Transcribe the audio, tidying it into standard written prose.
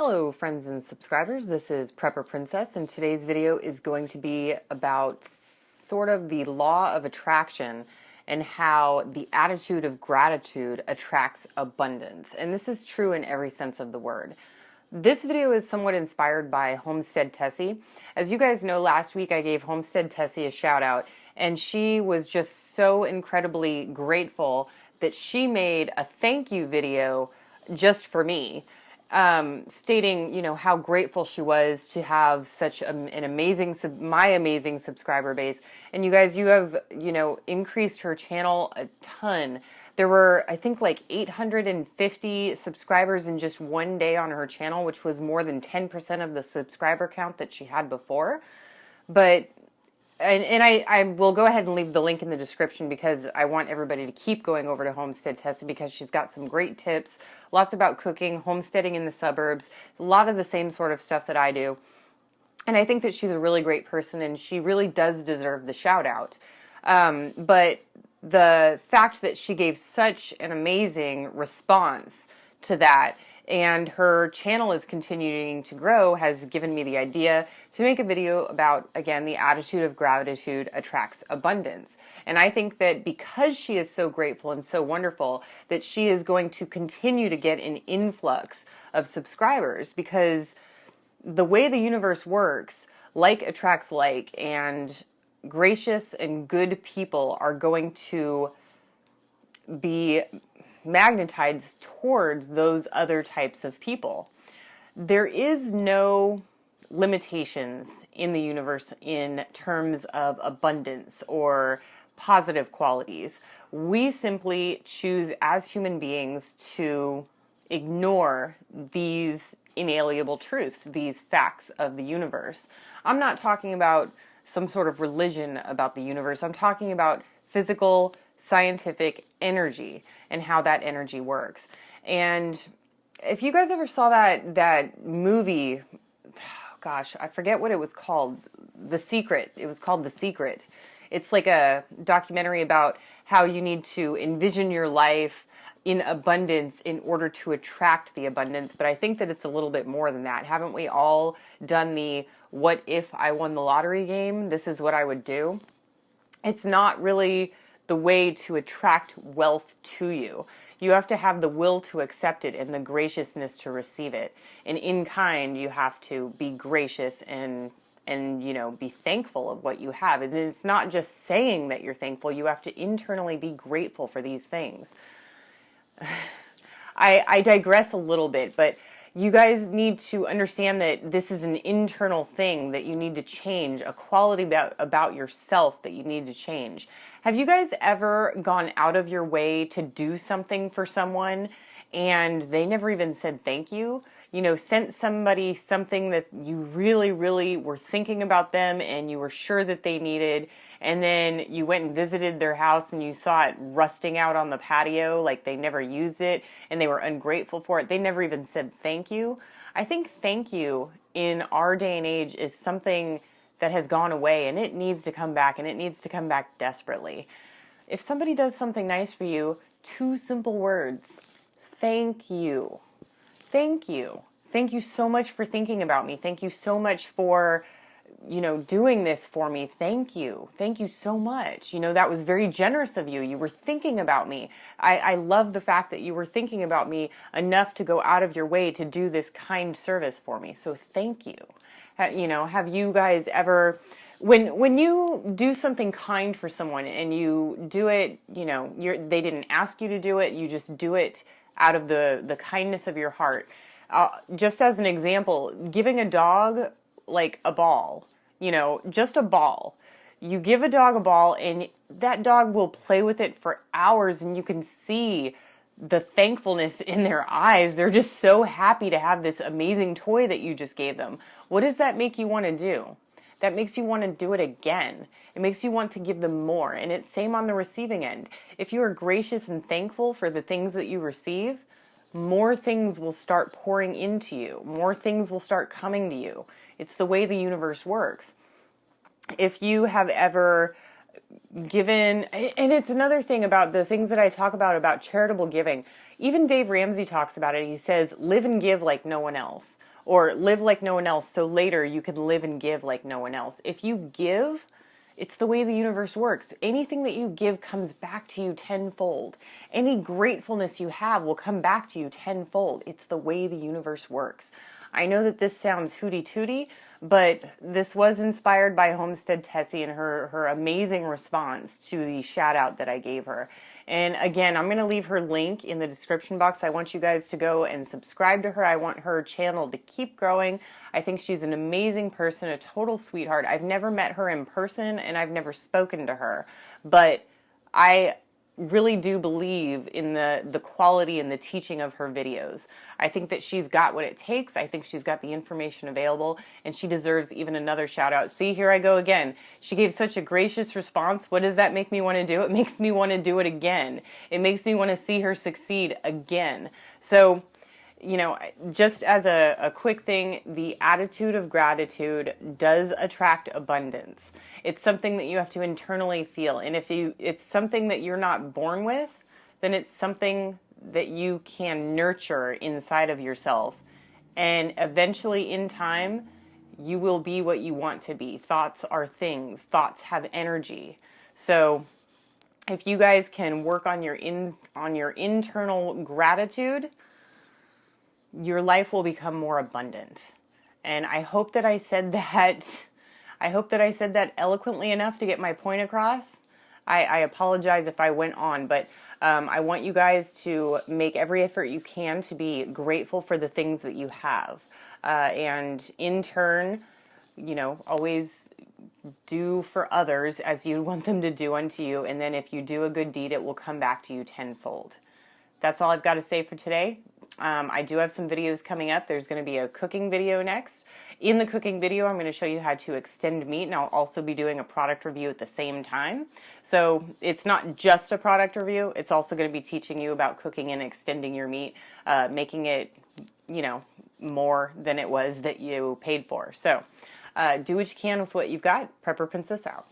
Hello friends and subscribers, this is Prepper Princess, and today's video is going to be about sort of the law of attraction and how the attitude of gratitude attracts abundance. And this is true in every sense of the word. This video is somewhat inspired by Homestead Testing. As you guys know, last week I gave Homestead Testing a shout out, and she was just so incredibly grateful that she made a thank you video just for me. Stating, how grateful she was to have such an amazing, my amazing subscriber base. And you guys, you have, increased her channel a ton. There were, I think, like 850 subscribers in just one day on her channel, which was more than 10% of the subscriber count that she had before. But I will go ahead and leave the link in the description because I want everybody to keep going over to Homestead Testing because she's got some great tips, lots about cooking, homesteading in the suburbs, a lot of the same sort of stuff that I do. And I think that she's a really great person and she really does deserve the shout out. But the fact that she gave such an amazing response to that and her channel is continuing to grow has given me the idea to make a video about, again, the attitude of gratitude attracts abundance. And I think that because she is so grateful and so wonderful, that she is going to continue to get an influx of subscribers because the way the universe works, like attracts like, and gracious and good people are going to be magnetized towards those other types of people. There is no limitations in the universe in terms of abundance or positive qualities. We simply choose as human beings to ignore these inalienable truths, these facts of the universe. I'm not talking about some sort of religion about the universe. I'm talking about physical, scientific energy and how that energy works. And if you guys ever saw that movie, gosh, I forget what it was called, The Secret. It was called The Secret. It's like a documentary about how you need to envision your life in abundance in order to attract the abundance. But I think that it's a little bit more than that. Haven't we all done the what if I won the lottery game? This is what I would do. It's not really the way to attract wealth to you. You have to have the will to accept it and the graciousness to receive it. And in kind, you have to be gracious and be thankful of what you have. And it's not just saying that you're thankful. You have to internally be grateful for these things. I digress a little bit, but you guys need to understand that this is an internal thing that you need to change, a quality about yourself that you need to change. Have you guys ever gone out of your way to do something for someone and they never even said thank you? Sent somebody something that you really, really were thinking about them and you were sure that they needed, and then you went and visited their house and you saw it rusting out on the patio, like they never used it and they were ungrateful for it. They never even said thank you. I think thank you in our day and age is something that has gone away and it needs to come back, and it needs to come back desperately. If somebody does something nice for you, 2 simple words: thank you. Thank you. Thank you so much for thinking about me. Thank you so much for, doing this for me. Thank you. Thank you so much. That was very generous of you. You were thinking about me. I love the fact that you were thinking about me enough to go out of your way to do this kind service for me. So thank you. Have you guys ever, when you do something kind for someone and you do it, they didn't ask you to do it, you just do it out of the kindness of your heart. Just as an example, giving a dog like a ball, just a ball. You give a dog a ball and that dog will play with it for hours and you can see the thankfulness in their eyes. They're just so happy to have this amazing toy that you just gave them. What does that make you want to do? That makes you want to do it again. It makes you want to give them more. And it's same on the receiving end. If you are gracious and thankful for the things that you receive, more things will start pouring into you. More things will start coming to you. It's the way the universe works. If you have ever given, and it's another thing about the things that I talk about charitable giving. Even Dave Ramsey talks about it. He says, live and give like no one else, or live like no one else, so later you can live and give like no one else. If you give, it's the way the universe works. Anything that you give comes back to you tenfold. Any gratefulness you have will come back to you tenfold. It's the way the universe works. I know that this sounds hooty-tooty, but this was inspired by Homestead Testing and her amazing response to the shout out that I gave her. And again, I'm going to leave her link in the description box. I want you guys to go and subscribe to her. I want her channel to keep growing. I think she's an amazing person, a total sweetheart. I've never met her in person and I've never spoken to her, but I really do believe in the quality and the teaching of her videos. I think that she's got what it takes. I think she's got the information available, and she deserves even another shout out. See, here I go again. She gave such a gracious response. What does that make me want to do? It makes me want to do it again. It makes me want to see her succeed again. So, you know, just as a quick thing, the attitude of gratitude does attract abundance. It's something that you have to internally feel. And if it's something that you're not born with, then it's something that you can nurture inside of yourself. And eventually in time, you will be what you want to be. Thoughts are things. Thoughts have energy. So if you guys can work on your internal gratitude, your life will become more abundant. And I hope that I said that. I hope that I said that eloquently enough to get my point across. I apologize if I went on, but I want you guys to make every effort you can to be grateful for the things that you have. And in turn, you know, always do for others as you want them to do unto you. And then if you do a good deed, it will come back to you tenfold. That's all I've got to say for today. I do have some videos coming up. There's going to be a cooking video next. In the cooking video, I'm going to show you how to extend meat, and I'll also be doing a product review at the same time. So it's not just a product review. It's also going to be teaching you about cooking and extending your meat, making it, you know, more than it was that you paid for. So do what you can with what you've got. Prepper Princess out.